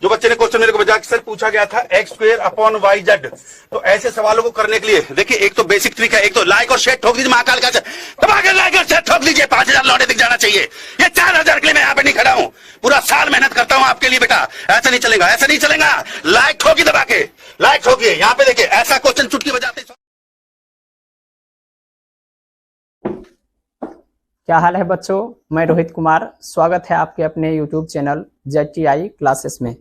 जो बच्चे ने क्वेश्चन मेरे को भेजा सर पूछा गया था X square upon Y Z, तो ऐसे सवालों को करने के लिए देखिए एक तो बेसिक ट्रिक है, एक तो लाइक और शेयर ठोक दीजिए महाकाल का, दबा के लाइक और शेयर ठोक दीजिए, 5000 लौटे दिख जाना चाहिए। ये 4000 के लिए मैं यहाँ पे नहीं खड़ा हूँ, पूरा साल मेहनत करता हूँ आपके लिए बेटा, ऐसा नहीं चलेगा, ऐसा नहीं चलेगा। लाइक ठोकी दबा के, लाइक ठोकिए। यहाँ पे देखिए ऐसा क्वेश्चन चुटकी बजाते। क्या हाल है बच्चों, मैं रोहित कुमार, स्वागत है आपके अपने YouTube चैनल ZTI क्लासेस में।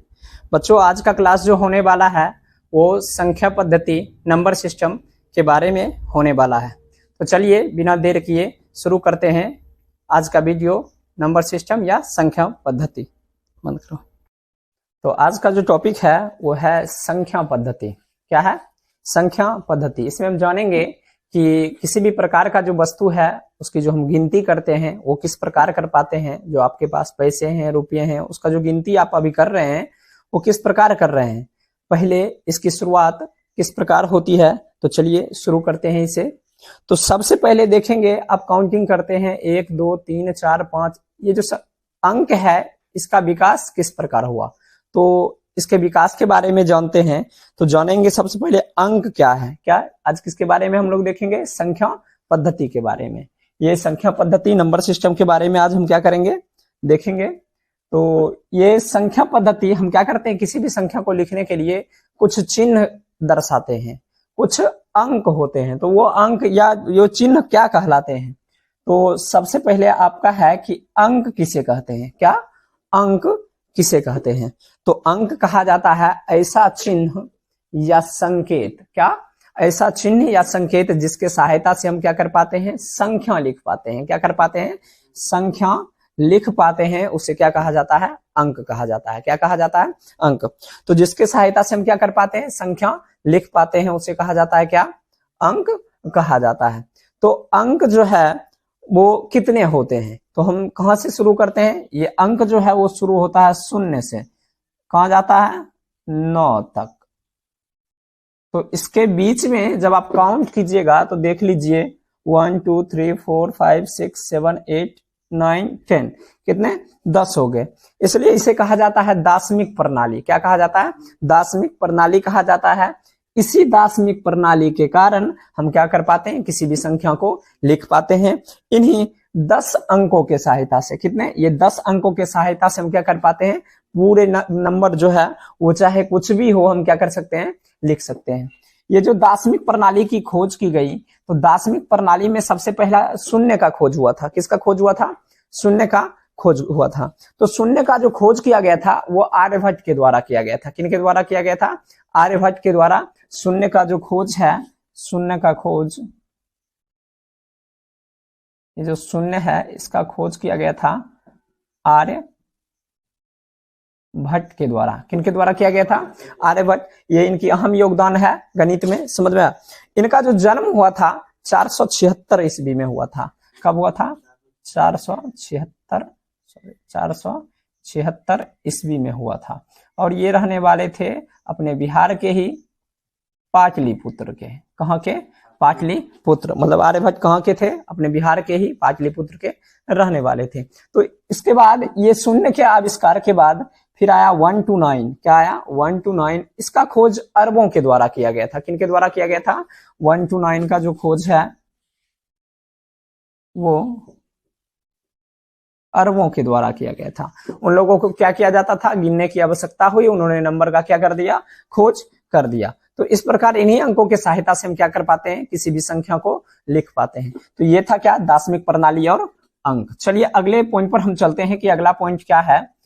बच्चों आज का क्लास जो होने वाला है वो संख्या पद्धति नंबर सिस्टम के बारे में होने वाला है। तो चलिए बिना देर किए शुरू करते हैं आज का वीडियो, नंबर सिस्टम या संख्या पद्धति। बंद करो। तो आज का जो टॉपिक है वो है संख्या पद्धति। क्या है? संख्या पद्धति। इसमें हम जानेंगे कि किसी भी प्रकार का जो वस्तु है उसकी जो हम गिनती करते हैं वो किस प्रकार कर पाते हैं। जो आपके पास पैसे हैं, रुपये हैं, उसका जो गिनती आप अभी कर रहे हैं वो किस प्रकार कर रहे हैं, पहले इसकी शुरुआत किस प्रकार होती है। तो चलिए शुरू करते हैं इसे। तो सबसे पहले देखेंगे आप काउंटिंग करते हैं 1 2 3 4 5, ये जो अंक है इसका विकास किस प्रकार हुआ, तो इसके विकास के बारे में जानते हैं। तो जानेंगे सबसे पहले अंक क्या है। क्या आज किसके बारे में हम लोग देखेंगे? संख्या पद्धति के बारे में। ये संख्या पद्धति नंबर सिस्टम के बारे में आज हम क्या करेंगे, देखेंगे। तो ये संख्या पद्धति हम क्या करते हैं, किसी भी संख्या को लिखने के लिए कुछ चिन्ह दर्शाते हैं, कुछ अंक होते हैं। तो वो अंक या यो चिन्ह क्या कहलाते हैं? तो सबसे पहले आपका है कि अंक किसे कहते हैं। क्या अंक किसे कहते हैं? तो अंक कहा जाता है ऐसा चिन्ह या संकेत। क्या? ऐसा चिन्ह या संकेत जिसके सहायता से हम क्या कर पाते हैं, संख्या लिख पाते हैं। क्या कर पाते हैं? संख्या लिख पाते हैं। उसे क्या कहा जाता है? अंक कहा जाता है। क्या कहा जाता है? अंक। तो जिसके सहायता से हम क्या कर पाते हैं, संख्या लिख पाते हैं, उसे कहा जाता है क्या? अंक कहा जाता है। तो अंक जो है वो कितने होते हैं? तो हम कहां से शुरू करते हैं? ये अंक जो है वो शुरू होता है 0 से, कहां जाता है? 9 तक। तो इसके बीच में जब आप काउंट कीजिएगा तो देख लीजिए 1 2 3 4 5 6 7 8 9 10, कितने? 10 हो गए। इसलिए इसे कहा जाता है दाशमिक प्रणाली। क्या कहा जाता है? दाशमिक प्रणाली कहा जाता है। इसी दाशमिक प्रणाली के कारण हम क्या कर पाते हैं, किसी भी संख्या को लिख पाते हैं इन्हीं 10 अंकों के सहायता से। कितने? ये 10 अंकों के सहायता से हम क्या कर पाते हैं, पूरे नंबर जो है वो चाहे कुछ भी हो हम क्या कर सकते हैं, लिख सकते हैं। ये जो दाशमिक प्रणाली की खोज की गई, तो दाशमिक प्रणाली में सबसे पहला शून्य का खोज हुआ था। किसका खोज हुआ था? शून्य का खोज हुआ था। तो शून्य का जो खोज किया गया था वो आर्यभट्ट के द्वारा किया गया था। किनके द्वारा किया गया था? आर्यभट्ट के द्वारा शून्य का जो खोज है, शून्य का खोज, ये जो शून्य है इसका खोज किया गया था आर्यभट्ट के द्वारा। किनके द्वारा किया गया था? आर्यभट्ट। ये इनकी अहम योगदान है गणित में, समझ में आया? इनका जो जन्म हुआ था 476 ईस्वी में हुआ था। कब हुआ था? 476 ईस्वी में हुआ था। और ये रहने वाले थे अपने बिहार के ही पाटलिपुत्र के। कहाँ के? पाटलिपुत्र। मतलब आर्यभट्ट कहाँ के थे? अपने बिहार के ही पाटलिपुत्र के रहने वाले थे। तो इसके बाद ये शून्य के आविष्कार के बाद फिर आया 1 to 9। क्या आया? 1 to 9। इसका खोज अरबों के द्वारा किया गया था। किनके द्वारा किया गया था? 1 to 9 का जो खोज है वो अरबों के द्वारा किया गया था। उन लोगों को क्या किया जाता था, गिनने की आवश्यकता हुई, उन्होंने नंबर का क्या कर दिया, खोज कर दिया। तो इस प्रकार इन्हीं अंकों के सहायता से हम क्या कर पाते हैं, किसी भी संख्या को लिख पाते हैं। तो ये था क्या? दाशमिक प्रणाली और अंक। चलिए अगले पॉइंट पर हम चलते हैं कि अगला पॉइंट क्या है।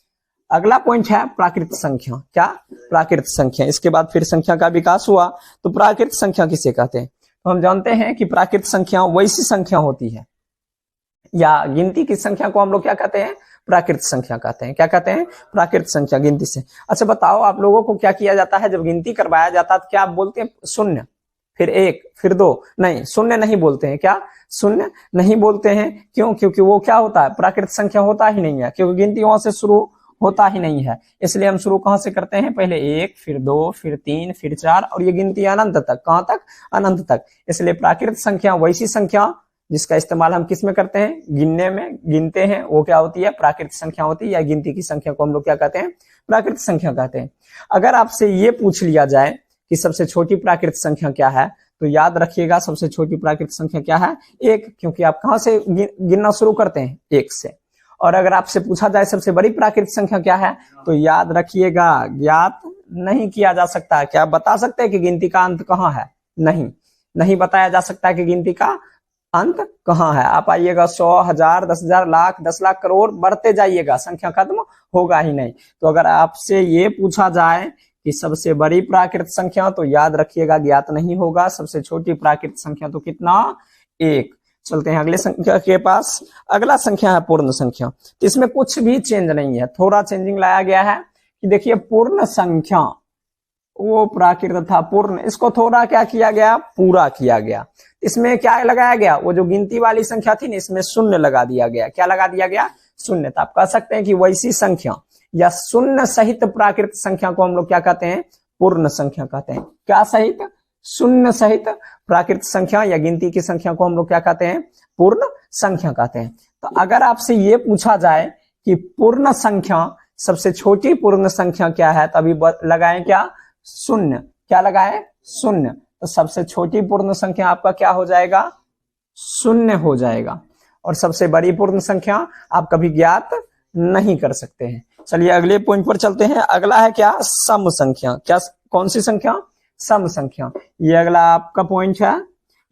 अगला पॉइंट है प्राकृत संख्या। क्या? प्राकृत संख्या। इसके बाद फिर संख्या का विकास हुआ। तो प्राकृत संख्या किसे कहते हैं? तो हम जानते हैं कि प्राकृत संख्या वैसी संख्या होती है, या गिनती की संख्या को हम लोग क्या कहते हैं, प्राकृत संख्या कहते हैं। क्या कहते हैं? प्राकृत संख्या, गिनती से। अच्छा बताओ, आप लोगों को क्या किया जाता है जब गिनती करवाया जाता है तो क्या आप बोलते हैं? शून्य, फिर 1, फिर 2? नहीं, शून्य नहीं बोलते हैं। क्या? शून्य नहीं बोलते हैं। क्यों? क्योंकि वो क्या होता है, प्राकृत संख्या होता ही नहीं है, क्योंकि गिनती वहां से शुरू होता ही नहीं है। इसलिए हम शुरू कहां से करते हैं? पहले 1, फिर 2, फिर 3, फिर 4, और ये गिनती अनंत तक। कहां तक? अनंत तक। इसलिए प्राकृत संख्या वैसी संख्या जिसका इस्तेमाल हम किस में करते हैं, गिनने में, गिनते हैं, वो क्या होती है, प्राकृतिक संख्या होती है, या गिनती की संख्या को हम लोग क्या कहते हैं, प्राकृतिक संख्या कहते हैं। अगर आपसे ये पूछ लिया जाए कि सबसे छोटी प्राकृतिक संख्या क्या है, तो याद रखिएगा सबसे छोटी प्राकृतिक संख्या क्या है, एक, क्योंकि आप कहां से गिनना शुरू करते हैं, एक से। और अगर आपसे पूछा जाए सबसे बड़ी प्राकृतिक संख्या क्या है, तो याद रखिएगा ज्ञात नहीं किया जा सकता। क्या आप बता सकते हैं कि गिनती का अंत कहाँ है, नहीं बताया जा सकता कि गिनती का अंत कहाँ है। आप आइएगा 100, 1000, 10,000, लाख, 10 लाख, करोड़, बढ़ते जाइएगा, संख्या खत्म होगा ही नहीं। तो अगर आपसे ये पूछा जाए कि सबसे बड़ी प्राकृतिक संख्या, तो याद रखिएगा ज्ञात नहीं होगा। सबसे छोटी प्राकृतिक संख्या तो कितना, एक। चलते हैं अगले संख्या के पास। अगला संख्या है पूर्ण संख्या। इसमें कुछ भी चेंज नहीं है, थोड़ा चेंजिंग लाया गया है कि देखिए पूर्ण संख्या वो प्राकृत था पूर्ण, इसको थोड़ा क्या किया गया, पूरा किया गया। इसमें क्या लगाया गया, वो जो गिनती वाली संख्या थी ना, इसमें शून्य लगा दिया गया। क्या लगा दिया गया, शून्य। तो आप कह सकते हैं कि वैसी संख्या या शून्य सहित प्राकृत संख्या को हम लोग क्या कहते हैं, पूर्ण संख्या कहते हैं। क्या सहित, शून्य सहित प्राकृत संख्या या गिनती की संख्या को हम लोग क्या कहते हैं, पूर्ण संख्या कहते हैं। तो अगर आपसे ये पूछा जाए कि पूर्ण संख्या, सबसे छोटी पूर्ण संख्या क्या है, तभी लगाएं क्या, शून्य। क्या लगाए, शून्य। तो सबसे छोटी पूर्ण संख्या आपका क्या हो जाएगा, शून्य हो जाएगा। और सबसे बड़ी पूर्ण संख्या आप कभी ज्ञात नहीं कर सकते हैं। चलिए अगले पॉइंट पर चलते हैं। अगला है क्या, सम संख्या। क्या, कौन सी संख्या, सम संख्या। ये अगला आपका पॉइंट है,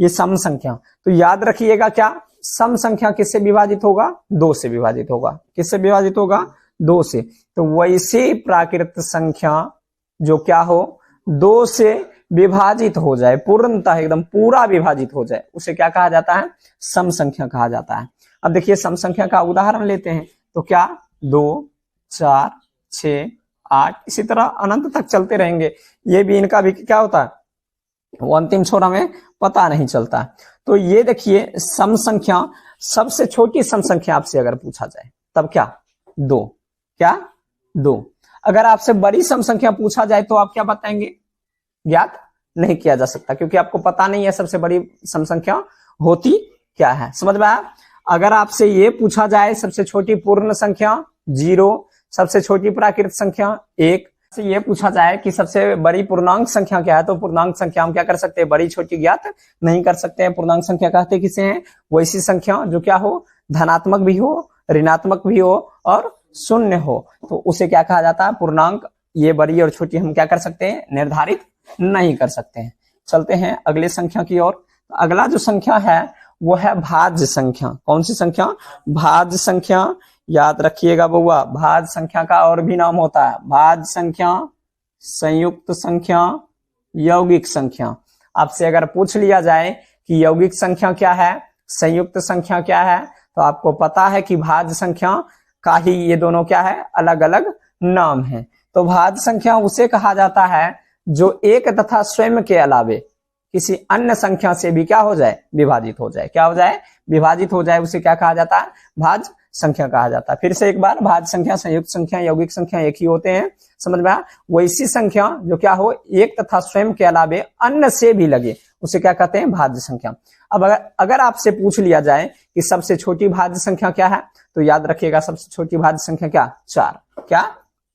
ये सम संख्या। तो याद रखिएगा क्या, सम संख्या किससे विभाजित होगा, 2 से विभाजित होगा। किससे विभाजित होगा, 2 से। तो वैसे प्राकृत संख्या जो क्या हो, 2 से विभाजित हो जाए, पूर्णतः एकदम पूरा विभाजित हो जाए, उसे क्या कहा जाता है, सम संख्या कहा जाता है। अब देखिए सम संख्या का उदाहरण लेते हैं। तो क्या, 2, 4, 6, 8, इसी तरह अनंत तक चलते रहेंगे। ये भी, इनका भी क्या होता है, वो अंतिम छोर हमें पता नहीं चलता। तो ये देखिए सम संख्या, सबसे छोटी सम संख्या आपसे अगर पूछा जाए तब क्या, 2। क्या, 2। अगर आपसे बड़ी सम संख्या पूछा जाए तो आप क्या बताएंगे, ज्ञात नहीं किया जा सकता, क्योंकि आपको पता नहीं है सबसे बड़ी सम संख्या होती क्या है। समझ में आया। अगर आपसे ये पूछा जाए सबसे छोटी पूर्ण संख्या 0, सबसे छोटी प्राकृत संख्या 1, से ये पूछा जाए कि सबसे बड़ी पूर्णांक संख्या क्या है, तो पूर्णांक संख्या हम क्या कर सकते हैं, बड़ी छोटी ज्ञात नहीं कर सकते हैं। पूर्णांक संख्या कहते किसे हैं, वैसी संख्या जो क्या हो, धनात्मक भी हो, ऋणात्मक भी हो और शून्य हो, तो उसे क्या कहा जाता है, पूर्णांक। ये बड़ी और छोटी हम क्या कर सकते हैं, निर्धारित नहीं कर सकते हैं। चलते हैं अगले संख्या की ओर। अगला जो संख्या है वो है भाज्य संख्या। कौन सी संख्या, भाज्य संख्या। याद रखिएगा बउआ, भाज्य संख्या का और भी नाम होता है, भाज्य संख्या, संयुक्त संख्या, यौगिक संख्या। आपसे अगर पूछ लिया जाए कि यौगिक संख्या क्या है, संयुक्त संख्या क्या है, तो आपको पता है कि भाज्य संख्या का ही ये दोनों क्या है, अलग अलग नाम है। तो भाज्य संख्या उसे कहा जाता है जो एक तथा स्वयं के अलावे किसी अन्य संख्या से भी क्या हो जाए, विभाजित हो जाए। क्या हो जाए, विभाजित हो जाए, उसे क्या कहा जाता है, भाज्य संख्या कहा जाता है। फिर से एक बार, भाज्य संख्या, संयुक्त संख्या, यौगिक संख्या एक ही होते हैं। समझ में आया। वैसी संख्या जो क्या हो, एक तथा स्वयं के अलावे अन्य से भी लगे, उसे क्या कहते हैं, भाज्य संख्या। अब अगर आपसे पूछ लिया जाए कि सबसे छोटी भाज्य संख्या क्या है, तो याद रखिएगा सबसे छोटी भाज्य संख्या क्या, 4। क्या,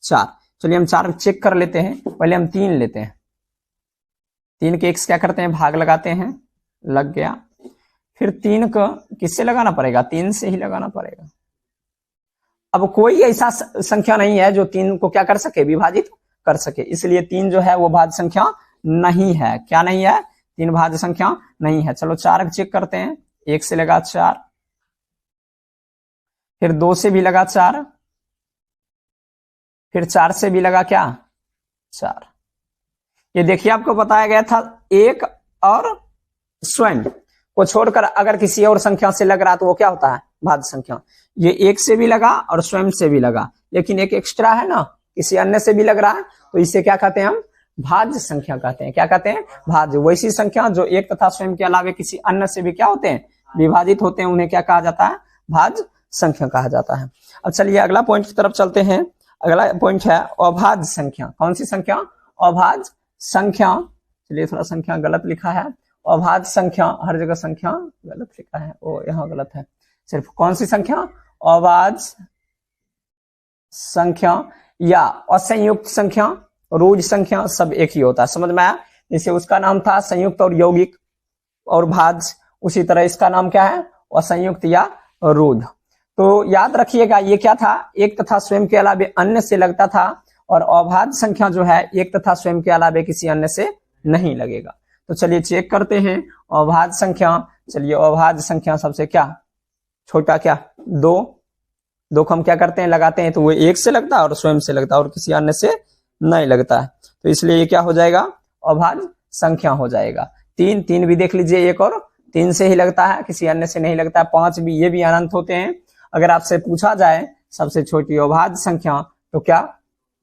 4। चलिए हम 4 चेक कर लेते हैं। पहले हम 3 लेते हैं। 3 के x क्या करते हैं, भाग लगाते हैं, लग गया। फिर 3 को किससे लगाना पड़ेगा, 3 से ही लगाना पड़ेगा। अब कोई ऐसा संख्या नहीं है जो 3 को क्या कर सके, विभाजित कर सके, इसलिए 3 जो है वो भाज्य संख्या नहीं है। क्या नहीं है, 3 भाज्य संख्या नहीं है। चलो 4 चेक करते हैं। 1 से लगा 4, फिर 2 से भी लगा 4, फिर 4 से भी लगा क्या, 4। ये देखिए आपको बताया गया था 1 और स्वयं को छोड़कर अगर किसी और संख्या से लग रहा तो वो क्या होता है, भाज्य संख्या। ये 1 से भी लगा और स्वयं से भी लगा, लेकिन एक एक्स्ट्रा है ना, किसी अन्य से भी लग रहा है, तो इसे क्या कहते हैं, हम भाज्य संख्या कहते हैं। क्या कहते हैं, भाज्य। वैसी संख्या जो एक तथा स्वयं के अलावे किसी अन्य से भी क्या होते हैं, विभाजित होते हैं, उन्हें क्या कहा जाता है, भाज्य संख्या कहा जाता है। अब चलिए अगला पॉइंट की तरफ चलते हैं। अगला पॉइंट है अभाज्य संख्या। कौन सी संख्या, अभाज्य संख्या। चलिए थोड़ा संख्या गलत लिखा है, अभाज्य संख्या, हर जगह संख्या गलत लिखा है, ओ यहाँ गलत है, सिर्फ कौन सी संख्या, अभाज्य संख्या या असंयुक्त संख्या, रोध संख्या, सब एक ही होता है। समझ में आया? जैसे उसका नाम था संयुक्त और यौगिक और भाज्य, उसी तरह इसका नाम क्या है, असंयुक्त या रोध। तो याद रखिएगा ये क्या था, एक तथा स्वयं के अलावे अन्य से लगता था, और अभाज्य संख्या जो है एक तथा स्वयं के अलावे किसी अन्य से नहीं लगेगा। तो चलिए चेक करते हैं अभाज्य संख्या। चलिए अभाज्य संख्या सबसे क्या छोटा, क्या 2, 2 को हम क्या करते हैं, लगाते हैं तो वो एक से लगता है और स्वयं से लगता है और किसी अन्य से नहीं लगता है, तो इसलिए ये क्या हो जाएगा, अभाज्य संख्या हो जाएगा। 3 भी देख लीजिए, 1 और 3 से ही लगता है, किसी अन्य से नहीं लगता है। 5 भी, ये भी अनंत होते हैं। अगर आपसे पूछा जाए सबसे छोटी अभाज्य संख्या तो क्या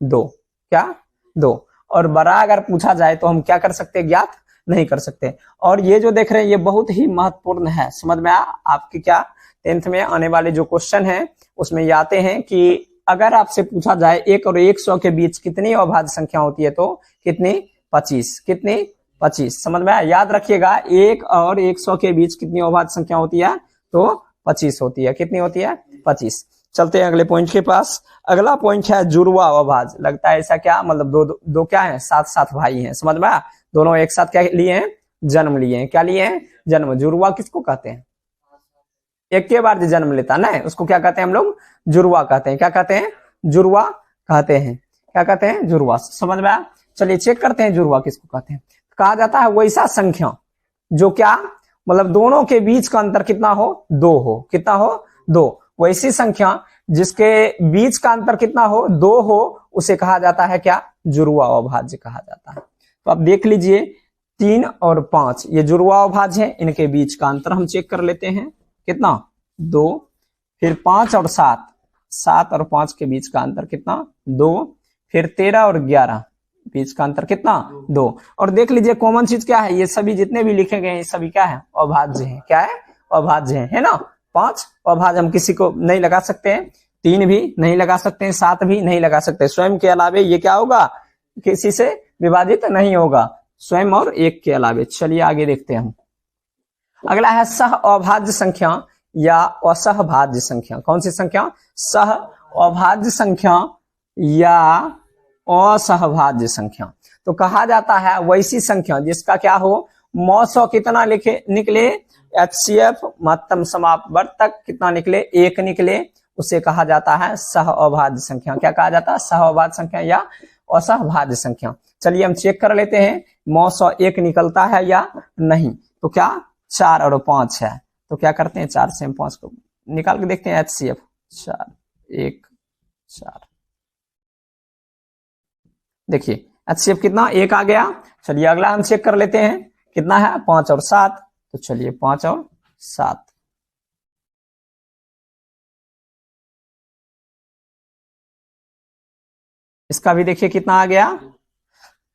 2, क्या 2, और बड़ा अगर पूछा जाए तो हम क्या कर सकते हैं, ज्ञात नहीं कर सकते। और ये जो देख रहे हैं ये बहुत ही महत्वपूर्ण है, समझ में आया? आपकी क्या 10th में आने वाले जो क्वेश्चन है उसमें ये आते हैं कि अगर आपसे पूछा जाए 1 और 100 के बीच कितनी अभाज्य संख्या होती है, तो कितनी, 25, कितनी 25। समझ में आया? याद रखिएगा 1 और 100 के बीच कितनी अभाज्य संख्या होती है, तो 25 होती है। कितनी होती है, 25। चलते हैं अगले पॉइंट के पास। अगला पॉइंट है जुड़वा अभाज्य। लगता है ऐसा क्या, मतलब दो क्या है, साथ भाई हैं। समझ में आया? दोनों एक साथ क्या लिए हैं, जन्म लिए हैं। क्या लिए हैं, जन्म। जुड़वा किसको कहते हैं, एक के बार जो जन्म लेता ना, उसको क्या कहते हैं हम लोग, जुड़वा कहते हैं। क्या कहते हैं, जुड़वा कहते हैं। क्या कहते हैं, जुड़वा। समझ में आया? चलिए चेक करते हैं जुड़वा किसको कहते हैं। कहा जाता है वैसा संख्या जो क्या, मतलब दोनों के बीच का अंतर कितना हो, 2 हो। कितना हो, 2। वैसी संख्या जिसके बीच का अंतर कितना हो, 2 हो, उसे कहा जाता है क्या, जुड़वा अभाज्य कहा जाता है। तो आप देख लीजिए 3 और 5 ये जुड़वा अभाज्य है, इनके बीच का अंतर हम चेक कर लेते हैं। कितना, 2। फिर 5 और 7, 7 और 5 के बीच का अंतर कितना, 2। फिर 13 और 11 बीच का अंतर कितना, 2। और देख लीजिए कॉमन चीज क्या है, ये सभी जितने भी लिखे गए हैं सभी क्या है, अभाज्य है। क्या है, अभाज्य है ना। 5 अभाज्य हम किसी को नहीं लगा सकते हैं, 3 भी नहीं लगा सकते हैं, 7 भी नहीं लगा सकते। स्वयं के अलावे ये क्या होगा, किसी से विभाजित नहीं होगा, स्वयं और एक के अलावे। चलिए आगे देखते हैं हम। अगला है सह अभाज्य संख्या या असहभाज्य संख्या। कौन सी संख्या, सह अभाज्य संख्या या असहभाज्य संख्या। तो कहा जाता है वैसी संख्या जिसका क्या हो, मौसौ कितना निकले, HCF महत्तम समापवर्तक कितना निकले, 1 निकले, उसे कहा जाता है सह अभाज्य संख्या। क्या कहा जाता है, सह अभाज्य संख्या या असहभाज्य संख्या। चलिए हम चेक कर लेते हैं मौसौ 1 निकलता है या नहीं। तो क्या 4 और 5 है, तो क्या करते हैं 4 से हम 5 को निकाल के देखते हैं। HCF 4 1 4, देखिए HCF कितना, 1 आ गया। चलिए अगला हम चेक कर लेते हैं कितना है, 5 और 7। तो चलिए 5 और 7, इसका भी देखिए कितना आ गया,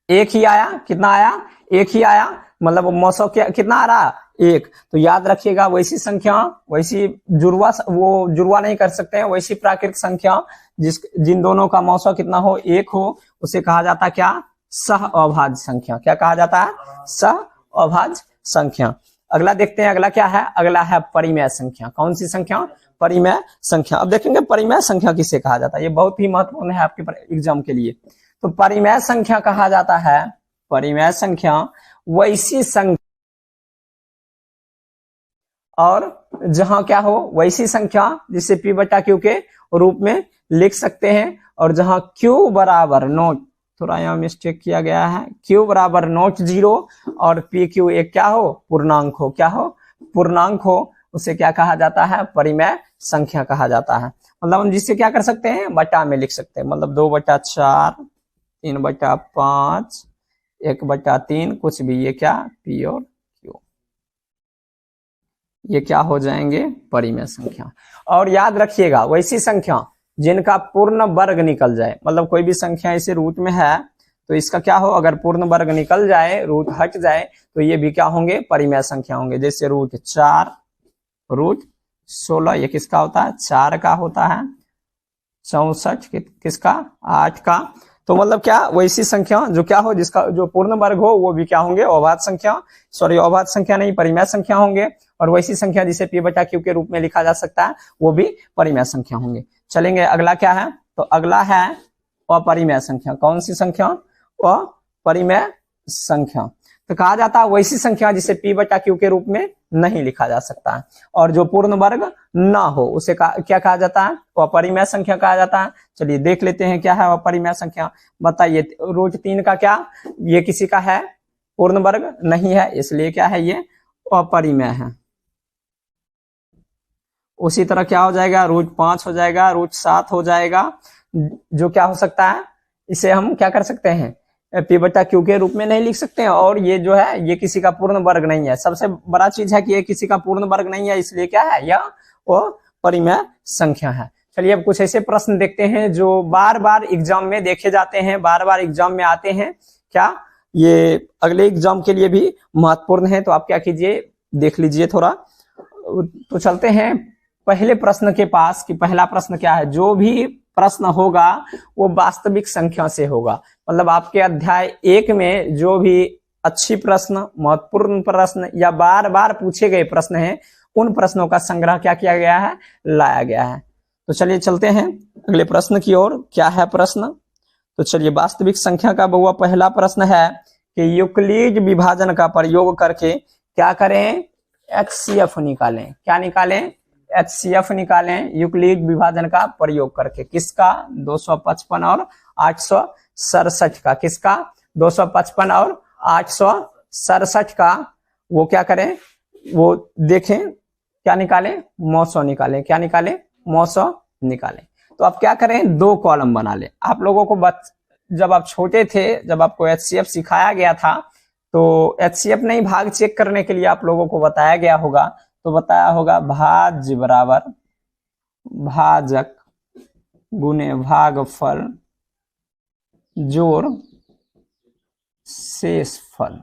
1 ही आया। कितना आया, 1 ही आया, मतलब मौसौ कितना आ रहा, 1। तो याद रखिएगा वैसी संख्या, वैसी जुड़वा, वो जुड़वा नहीं कर सकते हैं, वैसी प्राकृतिक संख्या जिन दोनों का मौसौ कितना हो, 1 हो, उसे कहा जाता है क्या, सह अभाज्य संख्या। क्या कहा जाता है, सह अभाज्य संख्या। अगला देखते हैं, अगला क्या है, अगला है परिमेय संख्या। कौन सी संख्या, परिमेय संख्या। अब देखेंगे परिमेय संख्या किसे कहा जाता है, ये बहुत ही महत्वपूर्ण है आपके एग्जाम के लिए। तो परिमेय संख्या कहा जाता है, परिमेय संख्या वैसी संख्या और जहां क्या हो, वैसी संख्या जिसे P/Q के रूप में लिख सकते हैं, और जहां Q बराबर नॉट, थोड़ा यहाँ मिस्टेक किया गया है, Q बराबर नॉट 0 और PQ एक क्या हो, पूर्णांक हो। क्या हो, पूर्णांक हो, उसे क्या कहा जाता है, परिमेय संख्या कहा जाता है। मतलब हम जिससे क्या कर सकते हैं, बटा में लिख सकते हैं, मतलब 2/4 3/5 1/3 कुछ भी, ये क्या P और Q, ये क्या हो जाएंगे, परिमेय संख्या। और याद रखिएगा वैसी संख्या जिनका पूर्ण वर्ग निकल जाए, मतलब कोई भी संख्या इसे रूट में है तो इसका क्या हो, अगर पूर्ण वर्ग निकल जाए, रूट हट जाए, तो ये भी क्या होंगे, परिमेय संख्या होंगे। जैसे √4 √16, ये किसका होता है, 4 का होता है। 64 किसका, 8 का। तो मतलब क्या, वैसी संख्या जो क्या हो, जिसका जो पूर्ण वर्ग हो वो भी क्या होंगे, अभाज्य संख्या, सॉरी अभाज्य संख्या नहीं, परिमेय संख्या होंगे। और वैसी संख्या जिसे p बटा q के रूप में लिखा जा सकता है वो भी परिमेय संख्या होंगे। चलेंगे अगला क्या है, तो अगला है अपरिमेय संख्या। कौन सी संख्या, अपरिमेय संख्या। तो कहा जाता है वैसी संख्या जिसे p बटा q के रूप में नहीं लिखा जा सकता है और जो पूर्ण वर्ग ना हो उसे क्या कहा जाता है, वो अपरिमेय संख्या कहा जाता है। चलिए देख लेते हैं क्या है अपरिमेय संख्या। बताइए रूट 3 का क्या, ये किसी का है, पूर्ण वर्ग नहीं है, इसलिए क्या है, ये अपरिमेय है। उसी तरह क्या हो जाएगा, रूट 5 हो जाएगा, रूट 7 हो जाएगा, जो क्या हो सकता है, इसे हम क्या कर सकते हैं, p बटा q के रूप में नहीं लिख सकते हैं। और ये जो है ये किसी का पूर्ण वर्ग नहीं है। सबसे बड़ा चीज है कि ये किसी का पूर्ण वर्ग नहीं है, इसलिए क्या है, यह वो परिमेय संख्या है। चलिए अब कुछ ऐसे प्रश्न देखते हैं जो बार बार एग्जाम में देखे जाते हैं, बार बार एग्जाम में आते हैं। क्या ये अगले एग्जाम के लिए भी महत्वपूर्ण है, तो आप क्या कीजिए, देख लीजिए थोड़ा। तो चलते हैं पहले प्रश्न के पास कि पहला प्रश्न क्या है। जो भी प्रश्न होगा वो वास्तविक संख्या से होगा। मतलब आपके अध्याय 1 में जो भी अच्छी प्रश्न, महत्वपूर्ण प्रश्न या बार बार पूछे गए प्रश्न हैं, उन प्रश्नों का संग्रह क्या किया गया है, लाया गया है। तो चलिए चलते हैं अगले प्रश्न की ओर। क्या है प्रश्न, तो चलिए वास्तविक संख्या का बहुआ पहला प्रश्न है कि यूक्लिड विभाजन का प्रयोग करके क्या करें, HCF निकालें। क्या निकालें, HCF निकालें यूक्लिड विभाजन का प्रयोग करके। किसका, 255 और 867 का। किसका, 255 और 867 का। वो क्या करें, वो देखें, क्या निकालें, मौसो निकालें। क्या निकालें, मौसो निकालें। तो आप क्या करें, 2 कॉलम बना लें। आप लोगों को जब आप छोटे थे, जब आपको HCF सिखाया गया था, तो HCF नहीं, भाग चेक करने के लिए आप लोगों को बताया गया होगा। तो बताया होगा भाज्य बराबर भाजक गुने भागफल जोड़ शेषफल।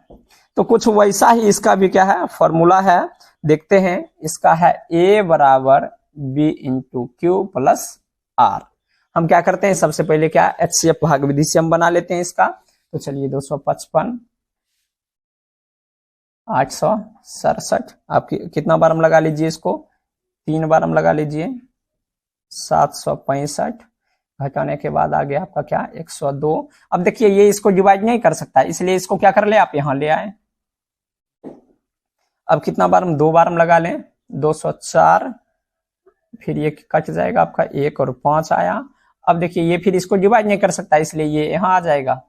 तो कुछ वैसा ही इसका भी क्या है, फॉर्मूला है। देखते हैं, इसका है a बराबर b into Q plus r। हम क्या करते हैं, सबसे पहले क्या, HCF भाग विधि से हम बना लेते हैं इसका। तो चलिए 255 867, आप कितना बार हम लगा लीजिए इसको, 3 बार हम लगा लीजिए। 765 घटाने के बाद आ गया आपका क्या, 102। अब देखिए ये इसको डिवाइड नहीं कर सकता, इसलिए इसको क्या कर ले, आप यहां ले आए। अब कितना बार हम, 2 बार हम लगा लें, 204, फिर ये कट जाएगा आपका 1 और 5 आया। अब देखिए ये फिर इसको डिवाइड नहीं कर सकता, इसलिए ये यहां आ जाएगा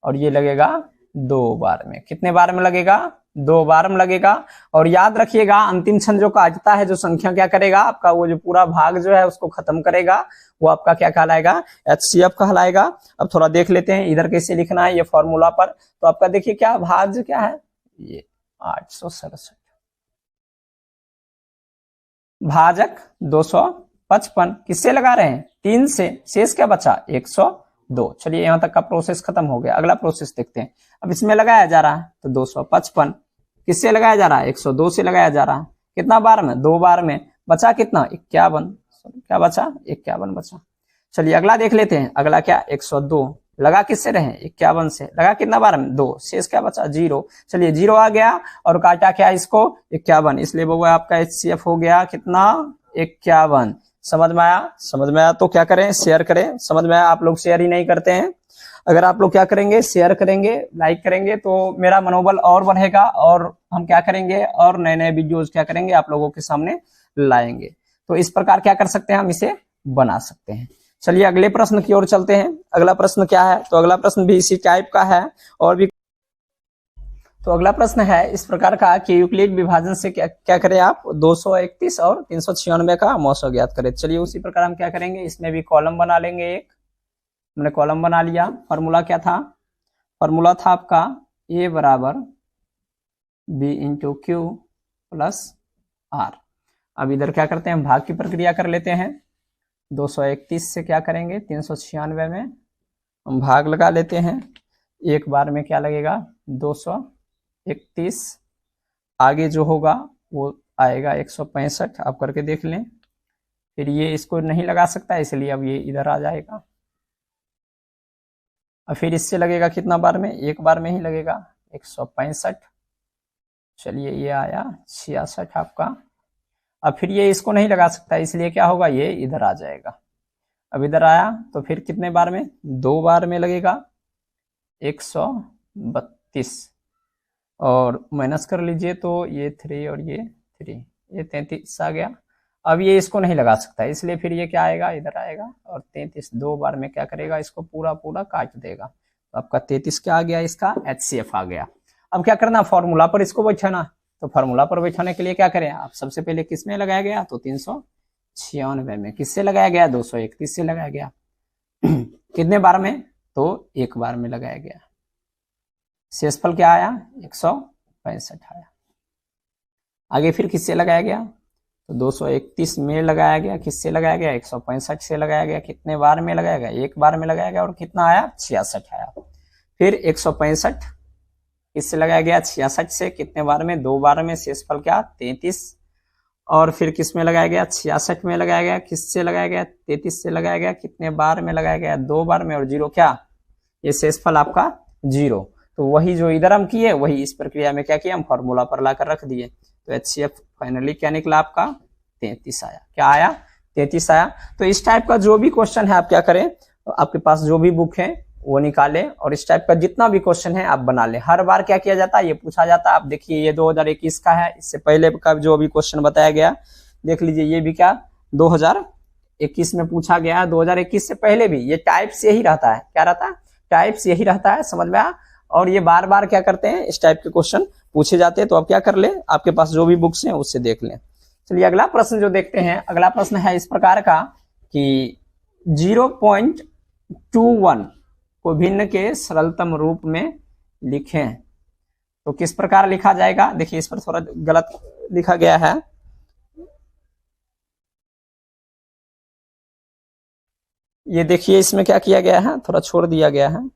और ये लगेगा 2 बार में। कितने बार में लगेगा, 2 बार में लगेगा। और याद रखिएगा अंतिम क्षण जो काटता है, जो संख्या क्या करेगा आपका, वो जो पूरा भाग जो है उसको खत्म करेगा, वो आपका क्या कहलाएगा, HCF कहलाएगा। अब थोड़ा देख लेते हैं इधर कैसे लिखना है ये फॉर्मूला पर। तो आपका देखिए क्या भाग क्या है, ये 867 भाजक 255 किससे लगा रहे हैं, 3 से, शेष क्या बचा 102। चलिए यहां तक का प्रोसेस खत्म हो गया। अगला प्रोसेस देखते हैं। अब इसमें लगाया जा रहा है, तो 255 किससे लगाया जा रहा है, 102 से लगाया जा रहा है। कितना बार में, 2 बार में। बचा कितना, 51, क्या बचा, 51 बचा। चलिए अगला देख लेते हैं। अगला क्या, 102 लगा किससे रहे, 51 से। लगा कितना बार में, 2, शेष क्या बचा 0। चलिए 0 आ गया और काटा क्या इसको, 51, इसलिए वो आपका HCF हो गया कितना, 51। समझ में आया, समझ में आया तो क्या करें, शेयर करें। समझ में आया, आप लोग शेयर ही नहीं करते हैं। अगर आप लोग क्या करेंगे, शेयर करेंगे, लाइक करेंगे, तो मेरा मनोबल और बढ़ेगा और हम क्या करेंगे, और नए नए वीडियोज क्या करेंगे आप लोगों के सामने लाएंगे। तो इस प्रकार क्या कर सकते हैं, हम इसे बना सकते हैं। चलिए अगले प्रश्न की ओर चलते हैं। अगला प्रश्न क्या है, तो अगला प्रश्न भी इसी टाइप का है और भी। तो अगला प्रश्न है इस प्रकार का कि यूक्लिड विभाजन से क्या करें आप, 231 और 396 का मौसो ज्ञात करें। चलिए उसी प्रकार हम क्या करेंगे, इसमें भी कॉलम बना लेंगे। एक हमने कॉलम बना लिया। फॉर्मूला क्या था, फॉर्मूला था आपका a बराबर b into Q plus r। अब इधर क्या करते हैं, भाग की प्रक्रिया कर लेते हैं। 231 से क्या करेंगे, 396 में हम भाग लगा लेते हैं। एक बार में क्या लगेगा, 231, आगे जो होगा वो आएगा 165। आप करके देख लें। फिर ये इसको नहीं लगा सकता, इसलिए अब ये इधर आ जाएगा। और फिर इससे लगेगा कितना बार में, एक बार में ही लगेगा 165। चलिए ये आया 66 आपका। अब फिर ये इसको नहीं लगा सकता, इसलिए क्या होगा, ये इधर आ जाएगा। अब इधर आया तो फिर कितने बार में, 2 बार में लगेगा 132, और माइनस कर लीजिए तो ये 3 और ये 3, ये 33 आ गया। अब ये इसको नहीं लगा सकता, इसलिए फिर ये क्या आएगा, इधर आएगा, और 33 2 बार में क्या करेगा, इसको पूरा पूरा काट देगा। तो आपका 33 क्या आ गया, इसका HCF आ गया। अब क्या करना, फॉर्मूला पर इसको बैठाना। तो फार्मूला पर बैठाने के लिए क्या करें आप, सबसे पहले किस में लगाया गया, तो 396 में। किससे लगाया गया, 231 से लगाया गया। कितने बार में, तो एक बार में लगाया गया। शेषफल क्या आया, 165 आया। आगे फिर किससे लगाया गया, तो 231 में लगाया गया। किससे लगाया गया, 165 से लगाया गया। कितने बार में लगाया गया, एक बार में लगाया गया, और कितना आया, 66 आया। फिर 165 इससे लगाया गया 66 से, कितने बार में, 2 बार में। शेषफल क्या, 33। और फिर किस में लगाया गया, 66 में लगाया गया। किससे लगाया गया, 33 से लगाया गया। कितने बार में लगाया गया, 2 बार में, और 0 क्या, ये शेषफल आपका 0। तो वही जो इधर हम किए वही इस प्रक्रिया में क्या किया, हम फॉर्मूला पर लाकर रख दिए। तो HCF फाइनली क्या निकला आपका, 33 आया। क्या आया, 33 आया। तो इस टाइप का जो भी क्वेश्चन है आप क्या करें, आपके पास जो भी बुक है वो निकाले, और इस टाइप का जितना भी क्वेश्चन है आप बना ले। हर बार क्या किया जाता है, ये पूछा जाता है। आप देखिए ये 2021 का है, इससे पहले का जो भी क्वेश्चन बताया गया देख लीजिए, ये भी क्या 2021 में पूछा गया है। 2021 से पहले भी ये टाइप्स यही रहता है। क्या रहता है, टाइप्स यही रहता है, समझ में आया। और ये बार बार क्या करते हैं, इस टाइप के क्वेश्चन पूछे जाते हैं। तो आप क्या कर ले, आपके पास जो भी बुक्स हैं उससे देख लें। चलिए अगला प्रश्न जो देखते हैं, अगला प्रश्न है इस प्रकार का कि 0.21 को भिन्न के सरलतम रूप में लिखें। तो किस प्रकार लिखा जाएगा, देखिए इस पर थोड़ा गलत लिखा गया है। ये देखिए इसमें क्या किया गया है, थोड़ा छोड़ दिया गया है।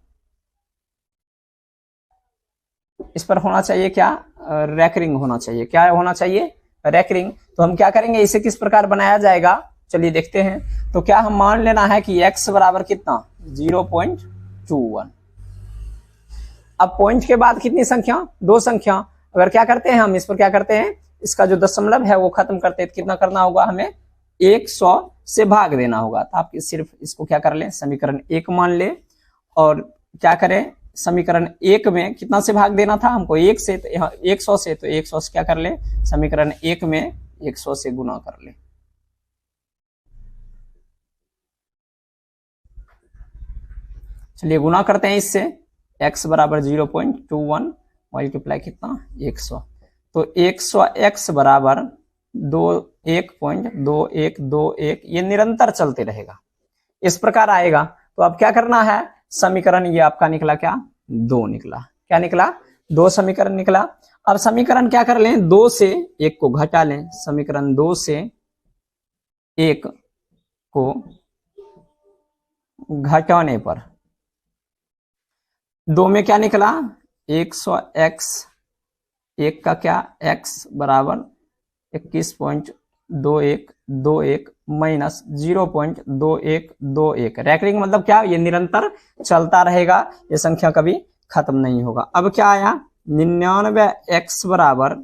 इस पर होना चाहिए क्या, रैकरिंग होना चाहिए। क्या होना चाहिए, रैकरिंग। तो हम क्या करेंगे, इसे किस प्रकार बनाया जाएगा, चलिए देखते हैं। तो क्या हम मान लेना है कि x बराबर कितना, 0.21। अब पॉइंट के बाद कितनी संख्या, 2 संख्या। अगर क्या करते हैं हम, इस पर क्या करते हैं, इसका जो दशमलव है वो खत्म करते हैं। कितना करना होगा हमें, 100 से भाग देना होगा। तो आप सिर्फ इसको क्या कर लें, समीकरण 1 मान ले, और क्या करें, समीकरण 1 में कितना से भाग देना था हमको, 1 से, तो यहाँ 100 से, तो 100 से क्या कर ले, समीकरण 1 में 100 से गुना कर ले। चलिए गुना करते हैं इससे, x बराबर 0.21 मल्टीप्लाई कितना, 100। तो 100x बराबर 1.2121, ये निरंतर चलते रहेगा, इस प्रकार आएगा। तो अब क्या करना है, समीकरण ये आपका निकला क्या, 2 निकला। क्या निकला, 2 समीकरण निकला। अब समीकरण क्या कर लें, 2 से 1 को घटा लें। समीकरण 2 से 1 को घटाने पर 2 में क्या निकला, 100x, 1 का क्या, x बराबर 21.2121 माइनस 0.2121। रैकरिंग मतलब क्या, ये निरंतर चलता रहेगा, ये संख्या कभी खत्म नहीं होगा। अब क्या आया, 99x बराबर,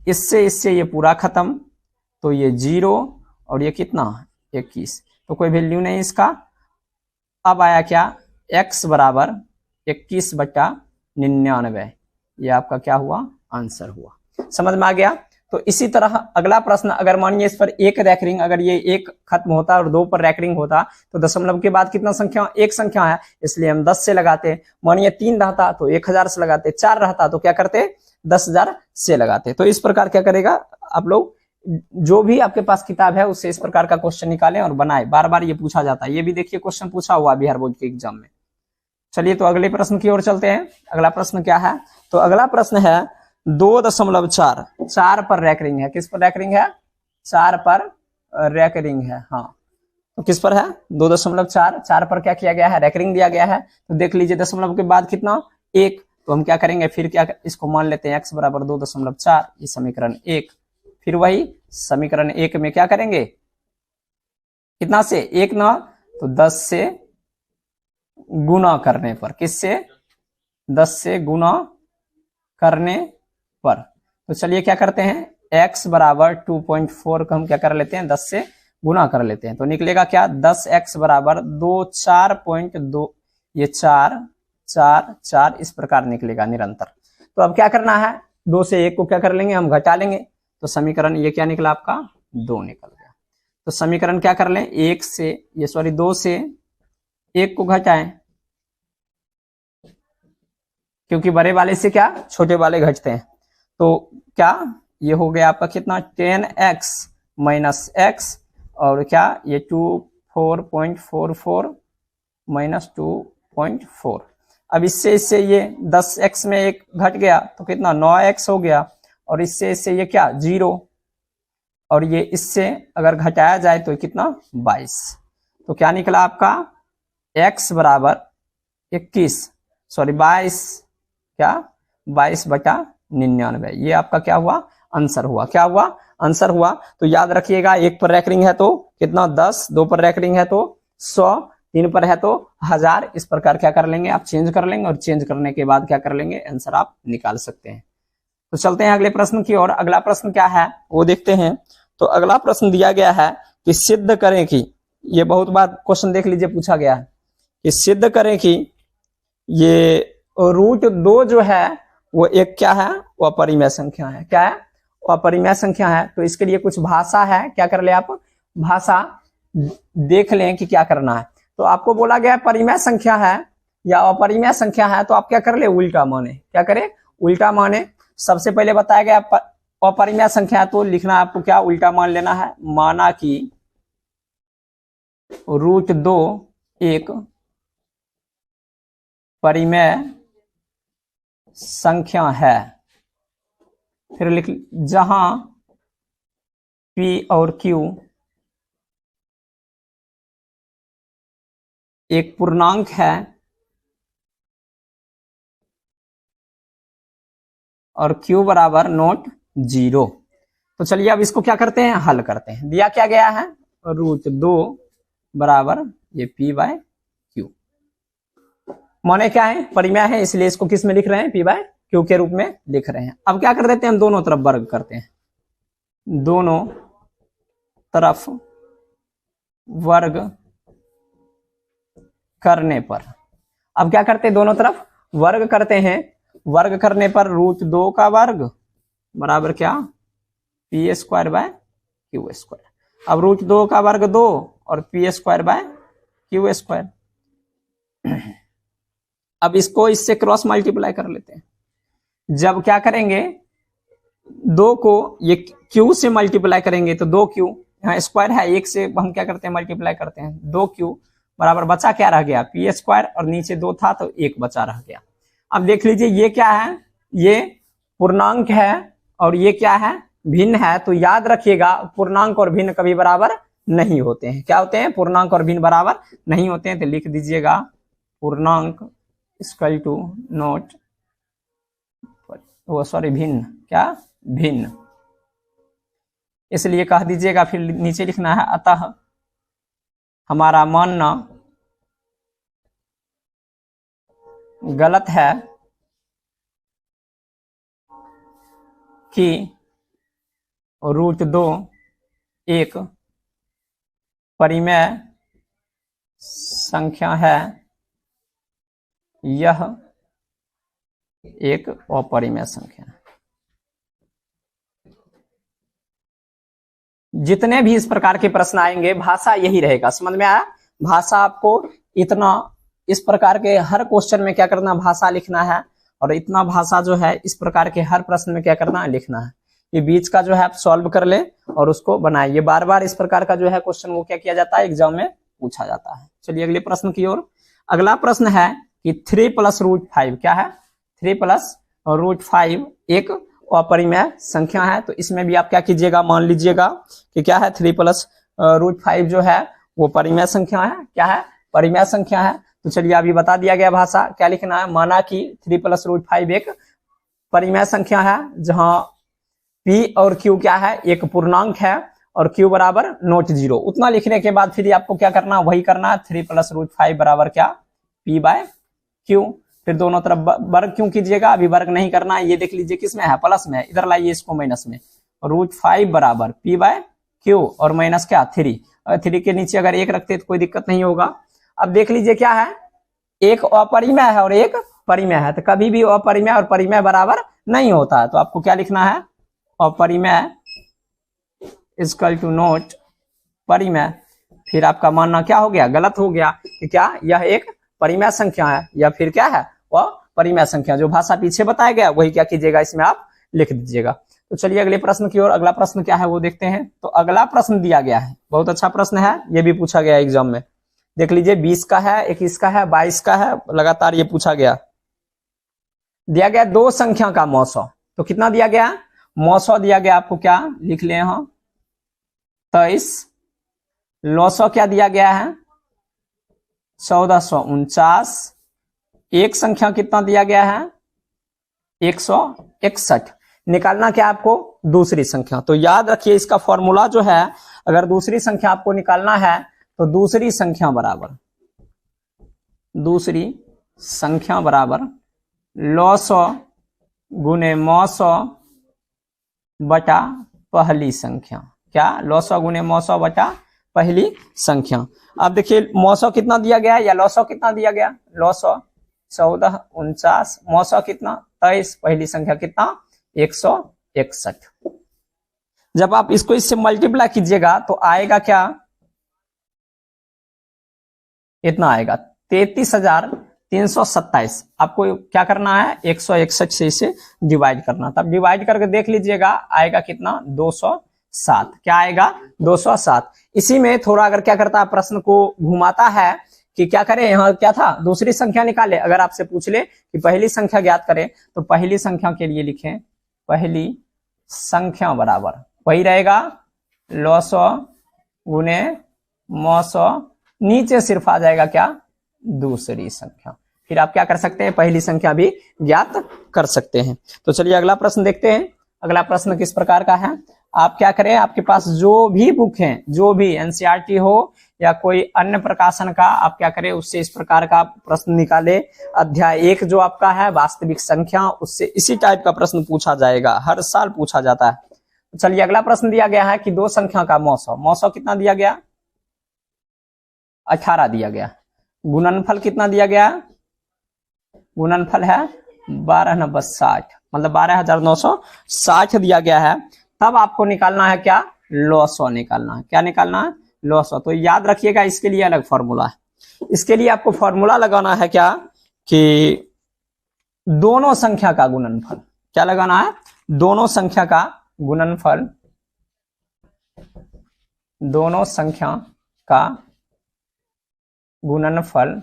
इससे इससे ये पूरा खत्म, तो ये 0 और ये कितना, 21, तो कोई वैल्यू नहीं इसका। अब आया क्या, x बराबर 21/99, ये आपका क्या हुआ, आंसर हुआ। समझ में आ गया। तो इसी तरह अगला प्रश्न, अगर मानिए इस पर 1 रैकरिंग, अगर ये 1 खत्म होता और 2 पर रैकरिंग होता, तो दशमलव के बाद कितना संख्या, 1 संख्या है, इसलिए हम 10 से लगाते। मानिए 3 रहता तो 1000 से लगाते, 4 रहता तो क्या करते, 10,000 से लगाते। तो इस प्रकार क्या करेगा, आप लोग जो भी आपके पास किताब है उससे इस प्रकार का क्वेश्चन निकालें और बनाए। बार बार ये पूछा जाता है, ये भी देखिए क्वेश्चन पूछा हुआ बिहार बोर्ड के एग्जाम में। चलिए तो अगले प्रश्न की ओर चलते हैं। अगला प्रश्न क्या है, तो अगला प्रश्न है 2.4, 4 पर रैकरिंग है। किस पर रैकरिंग है, 4 पर रैकरिंग है। हाँ, तो किस पर है, 2.4, 4 पर क्या किया गया है, रैकरिंग दिया गया है। तो देख लीजिए दशमलव के बाद कितना, 1, तो हम क्या करेंगे, फिर क्या, इसको मान लेते हैं x बराबर 2.4, ये समीकरण 1। फिर वही समीकरण 1 में क्या करेंगे, कितना से, 1 ना, तो 10 से गुना करने पर, किससे? 10 से गुना करने पर। तो चलिए क्या करते हैं, x बराबर 2.4 को हम क्या कर लेते हैं, 10 से गुना कर लेते हैं। तो निकलेगा क्या, 10x बराबर 2 4.2, ये 4 4 4 इस प्रकार निकलेगा निरंतर। तो अब क्या करना है, 2 से 1 को क्या कर लेंगे, हम घटा लेंगे। तो समीकरण ये क्या निकला आपका, 2 निकल गया। तो समीकरण क्या कर लें, 2 से 1 को घटाएं, क्योंकि बड़े वाले से क्या छोटे वाले घटते हैं। तो क्या ये हो गया आपका कितना, 10x माइनस x, और क्या ये 4.44 माइनस 2.4। अब इससे ये 10x में 1 घट गया तो कितना, 9x हो गया। और इससे ये क्या, 0, और ये इससे अगर घटाया जाए तो कितना, 22। तो क्या निकला आपका, x बराबर 22, क्या 22/99। ये आपका क्या हुआ, आंसर हुआ। क्या हुआ, आंसर हुआ। तो याद रखिएगा, 1 पर रैंकिंग है तो कितना, 10, 2 पर रैंकिंग है तो 100, 3 पर है तो 1000। इस प्रकार क्या कर लेंगे, आप चेंज कर लेंगे, और चेंज करने के बाद क्या कर लेंगे, आंसर आप निकाल सकते हैं। तो चलते हैं अगले प्रश्न की ओर। अगला प्रश्न क्या है वो देखते हैं। तो अगला प्रश्न दिया गया है कि सिद्ध करें कि, ये बहुत बार क्वेश्चन देख लीजिए पूछा गया है कि सिद्ध करें कि ये √2 जो है वो एक क्या है, वो अपरिमेय संख्या है। क्या है, वो अपरिमेय संख्या है। तो इसके लिए कुछ भाषा है, क्या कर ले आप, भाषा देख लें कि क्या करना है। तो आपको बोला गया परिमेय संख्या है या अपरिमेय संख्या है, तो आप क्या कर ले, उल्टा माने। क्या करें, उल्टा माने। सबसे पहले बताया गया अपरिमेय संख्या है, तो लिखना आपको क्या, उल्टा मान लेना है। माना कि √2 एक परिमेय संख्या है। फिर लिख, जहां P और Q एक पूर्णांक है और Q बराबर नॉट 0। तो चलिए अब इसको क्या करते हैं, हल करते हैं। दिया क्या गया है, √2 बराबर ये P/Q। माने क्या है, परिमेय है, इसलिए इसको किस में लिख रहे हैं, P/Q के रूप में लिख रहे हैं। अब क्या कर देते हैं, हम दोनों तरफ वर्ग करते हैं। दोनों तरफ वर्ग करने पर, अब क्या करते हैं, दोनों तरफ वर्ग करते हैं। वर्ग करने पर √2 का वर्ग बराबर क्या, P²/Q²। अब √2 का वर्ग 2 और P²/Q²। अब इसको इससे क्रॉस मल्टीप्लाई कर लेते हैं। जब क्या करेंगे, 2 को ये Q से मल्टीप्लाई करेंगे तो 2Q, यहाँ स्क्वायर है, 1 से हम क्या करते हैं, मल्टीप्लाई करते हैं। 2Q बराबर बचा क्या रह गया, P² और नीचे 2 था तो 1 बचा रह गया। अब देख लीजिए ये क्या है, ये पूर्णांक है और ये क्या है, भिन्न है। तो याद रखिएगा, पूर्णांक और भिन्न कभी बराबर नहीं होते हैं। क्या होते हैं, पूर्णांक और भिन्न बराबर नहीं होते हैं। तो लिख दीजिएगा पूर्णांक इक्वल टू नॉट, भिन्न, क्या, भिन्न। इसलिए कह दीजिएगा, फिर नीचे लिखना है, अतः हमारा मानना गलत है कि √2 एक परिमेय संख्या है, यह एक अपरिमेय संख्या है। जितने भी इस प्रकार के प्रश्न आएंगे, भाषा यही रहेगा। समझ में आया, भाषा आपको इतना, इस प्रकार के हर क्वेश्चन में क्या करना, भाषा लिखना है। और इतना भाषा जो है इस प्रकार के हर प्रश्न में क्या करना है, लिखना है। ये बीच का जो है आप सॉल्व कर ले और उसको बनाए। ये बार बार इस प्रकार का जो है क्वेश्चन वो क्या किया जाता है, एग्जाम में पूछा जाता है। चलिए अगले प्रश्न की ओर। अगला प्रश्न है कि 3 + √5 क्या है, 3 + √5 एक अपरिमेय संख्या है। तो इसमें भी आप क्या कीजिएगा, मान लीजिएगा कि क्या है, 3 + √5 जो है वो परिमेय संख्या है। क्या है, परिमेय संख्या है। तो चलिए अभी बता दिया गया, भाषा क्या लिखना है। माना कि 3 + √5 एक परिमेय संख्या है, जहां P और Q क्या है, एक पूर्णांक है और Q बराबर नॉट 0। उतना लिखने के बाद फिर आपको क्या करना, वही करना है। 3 + √5 बराबर क्या, P बाय Q। फिर दोनों तरफ वर्ग क्यों कीजिएगा, अभी वर्ग नहीं करना है। ये देख लीजिए किसमें है, प्लस में है, इधर लाइए इसको माइनस में। √5 बराबर P बाय Q और माइनस क्या 3, और 3 के नीचे अगर 1 रखते तो कोई दिक्कत नहीं होगा। अब देख लीजिए क्या है, एक अपरिमेय है और एक परिमेय है, तो कभी भी अपरिमेय और परिमेय बराबर नहीं होता है। तो आपको क्या लिखना है, अपरिमेय इक्वल टू नॉट परिमेय। फिर आपका मानना क्या हो गया, गलत हो गया कि क्या यह एक परिमेय संख्या है या फिर क्या है वह परिमेय संख्या। जो भाषा पीछे बताया गया वही क्या कीजिएगा इसमें आप लिख दीजिएगा। तो चलिए अगले प्रश्न की ओर, अगला प्रश्न क्या है वो देखते हैं। तो अगला प्रश्न दिया गया है, बहुत अच्छा प्रश्न है, ये भी पूछा गया एग्जाम में। देख लीजिए 20 का है, 21 का है, 22 का है, लगातार ये पूछा गया। दिया गया दो संख्या का मौसो, तो कितना दिया गया, मौसो दिया गया आपको, क्या लिख ले यहां 23। लौसो क्या दिया गया है 1449। एक संख्या कितना दिया गया है 161। निकालना क्या आपको, दूसरी संख्या। तो याद रखिए इसका फॉर्मूला जो है, अगर दूसरी संख्या आपको निकालना है तो दूसरी संख्या बराबर लौसो गुने मौसो बटा पहली संख्या। क्या, लौसो गुने मौसो बटा पहली संख्या। अब देखिए मौसो कितना दिया गया है या लौसो कितना दिया गया, लौसो 1449, मौसो कितना 23, पहली संख्या कितना 161। जब आप इसको इससे मल्टीप्लाई कीजिएगा तो आएगा क्या, इतना आएगा 33,327। आपको क्या करना है 161 से इसे डिवाइड करना, तब डिवाइड करके देख लीजिएगा आएगा कितना 207। क्या आएगा 207। इसी में थोड़ा अगर क्या करता है, प्रश्न को घुमाता है कि क्या करें, यहाँ क्या था दूसरी संख्या निकाले। अगर आपसे पूछ ले कि पहली संख्या ज्ञात करें तो पहली संख्या के लिए लिखें पहली संख्या बराबर वही रहेगा लौसो गुने मौसो, नीचे सिर्फ आ जाएगा क्या दूसरी संख्या। फिर आप क्या कर सकते हैं, पहली संख्या भी ज्ञात कर सकते हैं। तो चलिए अगला प्रश्न देखते हैं। अगला प्रश्न किस प्रकार का है, आप क्या करें, आपके पास जो भी बुक है, जो भी एनसीईआरटी हो या कोई अन्य प्रकाशन का, आप क्या करें उससे इस प्रकार का प्रश्न निकाले। अध्याय 1 जो आपका है वास्तविक संख्या, उससे इसी टाइप का प्रश्न पूछा जाएगा, हर साल पूछा जाता है। तो चलिए अगला प्रश्न दिया गया है कि दो संख्या का मौसो, मौसो कितना दिया गया 18 दिया गया। गुणनफल कितना दिया गया, गुणनफल है 12,960, मतलब 12,960 दिया गया है। तब आपको निकालना है क्या, लौसो निकालना है। क्या निकालना है, लौसो। तो याद रखिएगा इसके लिए अलग फॉर्मूला है। इसके लिए आपको फॉर्मूला लगाना है क्या, कि दोनों संख्या का गुणनफल। क्या लगाना है, दोनों संख्या का गुणनफल, दोनों संख्या का गुणनफल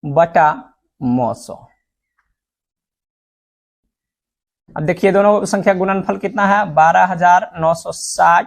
बटा मौसो। अब देखिए दोनों संख्या गुणनफल कितना है 12,960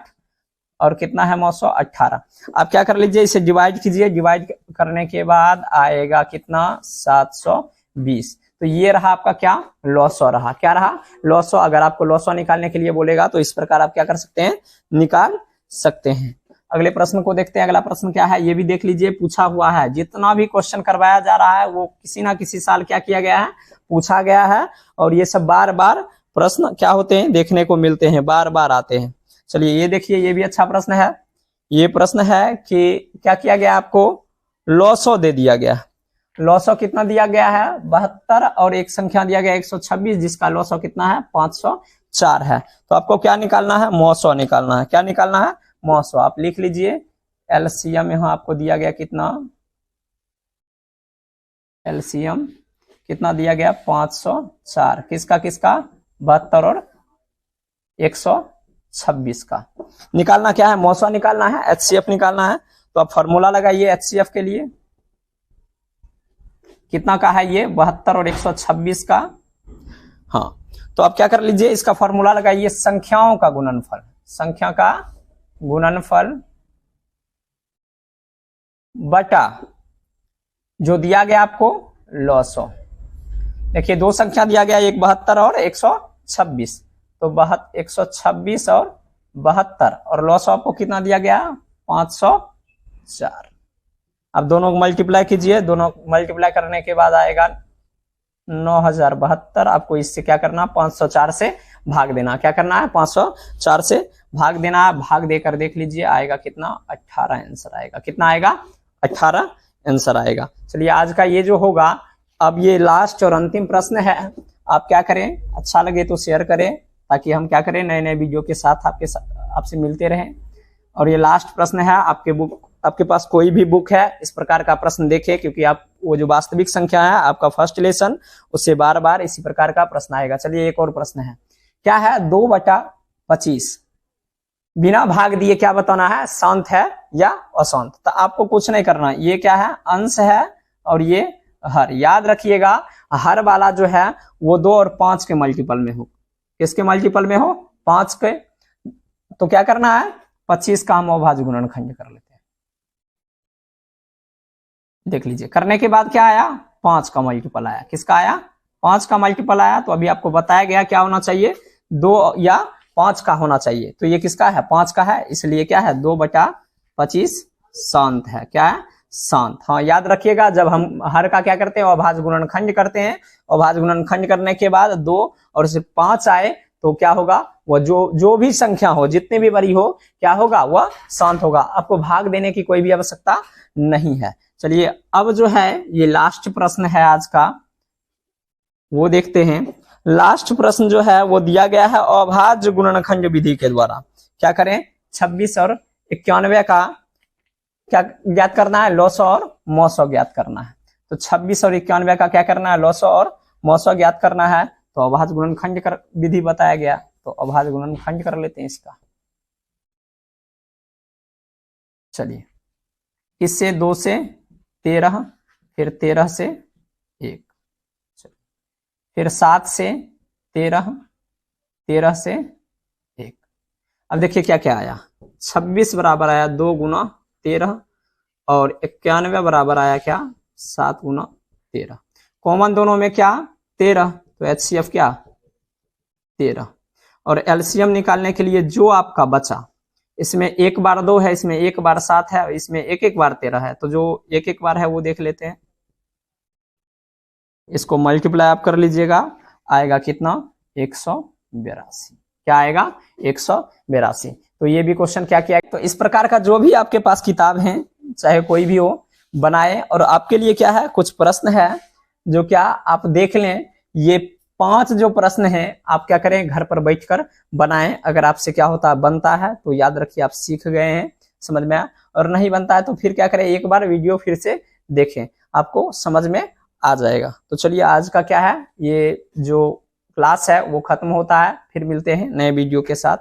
और कितना है मौसो 18। आप क्या कर लीजिए, इसे डिवाइड कीजिए, डिवाइड करने के बाद आएगा कितना 720। तो ये रहा आपका क्या लौसो रहा, क्या रहा लौसो। अगर आपको लौसो निकालने के लिए बोलेगा तो इस प्रकार आप क्या कर सकते हैं, निकाल सकते हैं। अगले प्रश्न को देखते हैं। अगला प्रश्न क्या है ये भी देख लीजिए, पूछा हुआ है। जितना भी क्वेश्चन करवाया जा रहा है वो किसी ना किसी साल क्या किया गया है, पूछा गया है। और ये सब बार बार प्रश्न क्या होते हैं, देखने को मिलते हैं, बार बार आते हैं। चलिए ये देखिए, ये भी अच्छा प्रश्न है। ये प्रश्न है कि क्या किया गया, आपको लौसो दे दिया गया। लौसो कितना दिया गया है 72 और एक संख्या दिया गया 126, जिसका लौसो कितना है 504 है। तो आपको क्या निकालना है, मौसो निकालना है। क्या निकालना है, मौसो। आप लिख लीजिए एलसीएम यहां आपको दिया गया कितना, एलसीएम कितना दिया गया 504, किसका किसका 72 और 126 का। निकालना क्या है, मौसो निकालना है, एचसीएफ निकालना है। तो आप फॉर्मूला लगाइए एचसीएफ के लिए, कितना का है ये 72 और 126 का। हाँ तो आप क्या कर लीजिए, इसका फॉर्मूला लगाइए संख्याओं का गुणनफल, संख्या का गुणनफल बटा जो दिया गया आपको लौसो। देखिए दो संख्या दिया गया, एक 72 और 126, तो 126 और 72 और लौसो आपको कितना दिया गया 504। अब दोनों को मल्टीप्लाई कीजिए, दोनों मल्टीप्लाई करने के बाद आएगा 9072। आपको इससे क्या करना, 504 से भाग देना। क्या करना है, 504 से भाग देना है। भाग देकर देख लीजिए आएगा कितना, 18 आंसर आएगा। कितना आएगा, 18 आंसर आएगा। चलिए आज का ये जो होगा, अब ये लास्ट और अंतिम प्रश्न है। आप क्या करें, अच्छा लगे तो शेयर करें, ताकि हम क्या करें, नए नए वीडियो के साथ आपसे मिलते रहें। और ये लास्ट प्रश्न है। आपके पास कोई भी बुक है, इस प्रकार का प्रश्न देखें, क्योंकि आप वो जो वास्तविक संख्या है आपका फर्स्ट लेसन, उससे बार बार इसी प्रकार का प्रश्न आएगा। चलिए एक और प्रश्न है, क्या है, 2/25 बिना भाग दिए क्या बताना है, शांत है या अशांत। तो आपको कुछ नहीं करना, ये क्या है, अंश है और ये हर। याद रखिएगा हर वाला जो है वो 2 और 5 के मल्टीपल में हो। किसके मल्टीपल में हो, 5 के। तो क्या करना है, 25 का हम अभाज्य गुणनखंड कर लेते हैं। देख लीजिए, करने के बाद क्या आया, 5 का मल्टीपल आया। किसका आया, 5 का मल्टीपल आया। तो अभी आपको बताया गया क्या होना चाहिए, 2 या 5 का होना चाहिए। तो ये किसका है, 5 का है, इसलिए क्या है, 2/25 शांत है। क्या है, शांत। हाँ याद रखिएगा, जब हम हर का क्या करते हैं, अभाज्य गुणनखंड करते हैं। अभाज्य गुणनखंड करने के बाद 2 और सिर्फ 5 आए तो क्या होगा, वह जो भी संख्या हो, जितनी भी बड़ी हो, क्या होगा, वह शांत होगा। आपको भाग देने की कोई भी आवश्यकता नहीं है। चलिए अब जो है ये लास्ट प्रश्न है आज का, वो देखते हैं। लास्ट प्रश्न जो है वो दिया गया है अभाज्य गुणनखंड विधि के द्वारा। क्या करें, 26 और 91 का क्या ज्ञात करना है, लॉस और मौसौ ज्ञात करना है। तो 26 और 91 का क्या करना है, लॉस और मौसौ ज्ञात करना है। तो अभाज्य गुणनखंड विधि बताया गया, तो अभाज्य गुणनखंड कर लेते हैं इसका। चलिए, इससे 2 से 13, फिर 13 से 1, फिर 7 से 13, 13 से 1। अब देखिए क्या क्या आया, 26 बराबर आया 2 गुना 13 और 91 बराबर आया क्या, 7 गुना 13। कॉमन दोनों में क्या, 13, तो HCF क्या, 13। और एलसीएम निकालने के लिए जो आपका बचा, इसमें 1 बार 2 है, इसमें 1 बार 7 है, इसमें 1 बार 13 है। तो जो 1 बार है वो देख लेते हैं। इसको मल्टीप्लाई आप कर लीजिएगा, आएगा कितना, 182। क्या आएगा, 182। तो ये भी क्वेश्चन क्या किया। तो इस प्रकार का जो भी आपके पास किताब है, चाहे कोई भी हो, बनाए। और आपके लिए क्या है, कुछ प्रश्न है जो क्या आप देख लें। ये 5 जो प्रश्न हैं आप क्या करें, घर पर बैठकर बनाएं। अगर आपसे क्या होता है, बनता है तो याद रखिए आप सीख गए हैं, समझ में आया। और नहीं बनता है तो फिर क्या करें, एक बार वीडियो फिर से देखें, आपको समझ में आ जाएगा। तो चलिए आज का क्या है, ये जो क्लास है वो खत्म होता है। फिर मिलते हैं नए वीडियो के साथ।